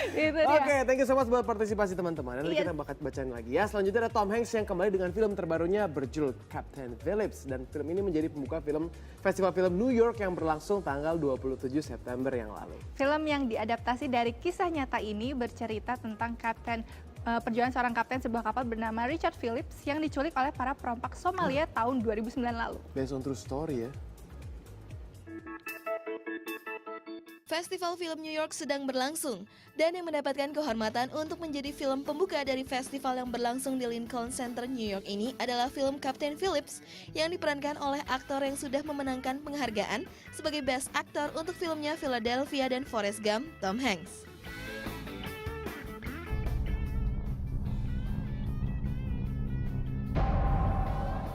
Itu dia. Oke, thank you so much buat partisipasi teman-teman. Nanti kita bakal bacain lagi ya. Selanjutnya ada Tom Hanks yang kembali dengan film terbarunya berjudul Captain Phillips. Dan film ini menjadi pembuka Festival Film New York yang berlangsung tanggal 27 September yang lalu. Film yang diadaptasi dari kisah nyata ini bercerita tentang perjuangan seorang kapten sebuah kapal bernama Richard Phillips yang diculik oleh para perompak Somalia tahun 2009 lalu. Based on true story ya. Festival Film New York sedang berlangsung dan yang mendapatkan kehormatan untuk menjadi film pembuka dari festival yang berlangsung di Lincoln Center New York ini adalah film Captain Phillips yang diperankan oleh aktor yang sudah memenangkan penghargaan sebagai Best Actor untuk filmnya Philadelphia dan Forrest Gump, Tom Hanks.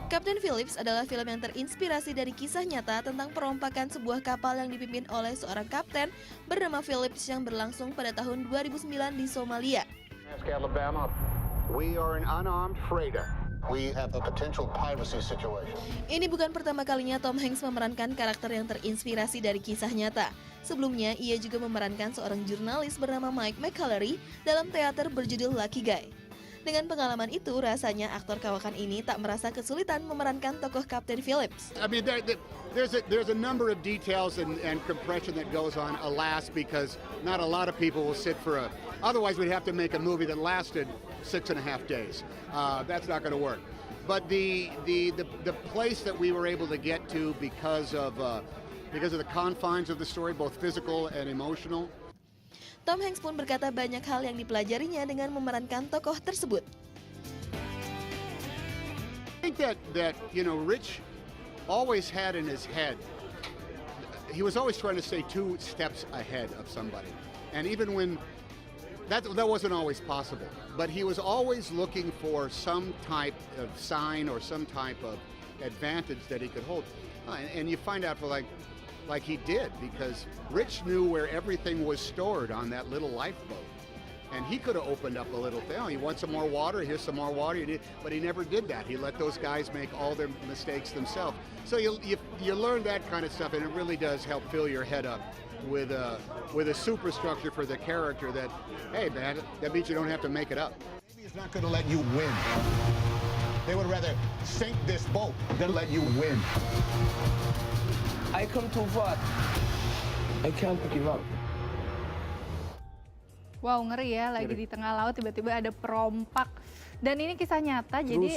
Captain Phillips adalah film yang terinspirasi dari kisah nyata tentang perompakan sebuah kapal yang dipimpin oleh seorang kapten bernama Phillips yang berlangsung pada tahun 2009 di Somalia. Alabama, we are an unarmed freighter. We have a potential piracy situation. Ini bukan pertama kalinya Tom Hanks memerankan karakter yang terinspirasi dari kisah nyata. Sebelumnya, ia juga memerankan seorang jurnalis bernama Mike McCallery dalam teater berjudul Lucky Guy. Dengan pengalaman itu, rasanya aktor kawakan ini tak merasa kesulitan memerankan tokoh Captain Phillips. I mean, there's a number of details and compression that goes on, alas, because not a lot of people will sit for otherwise we'd have to make a movie that lasted 6.5 days. That's not going to work. But the place that we were able to get to because of the confines of the story, both physical and emotional. Tom Hanks pun berkata banyak hal yang dipelajarinya dengan memerankan tokoh tersebut. I think that Rich always had in his head, he was always trying to stay 2 steps ahead of somebody. And even when that wasn't always possible, but he was always looking for some type of sign or some type of advantage that he could hold. And you find out like he did, because Rich knew where everything was stored on that little lifeboat. And he could have opened up a little thing. Oh, you want some more water? Here's some more water. But he never did that. He let those guys make all their mistakes themselves. So you learn that kind of stuff, and it really does help fill your head up with a superstructure for the character that, hey man, that means you don't have to make it up. Maybe it's not going to let you win. They would rather sink this boat than let you win. I come too far. I can't give up. Wow, ngeri ya, lagi di tengah laut tiba-tiba ada perompak. Dan ini kisah nyata, jadi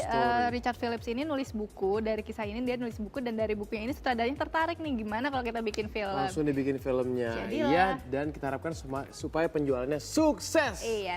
Richard Phillips ini nulis buku, dari kisah ini dia nulis buku, dan dari bukunya ini sutradaranya tertarik nih, gimana kalau kita bikin film. Langsung dibikin filmnya. Jadilah. Iya, dan kita harapkan supaya penjualannya sukses. Iya.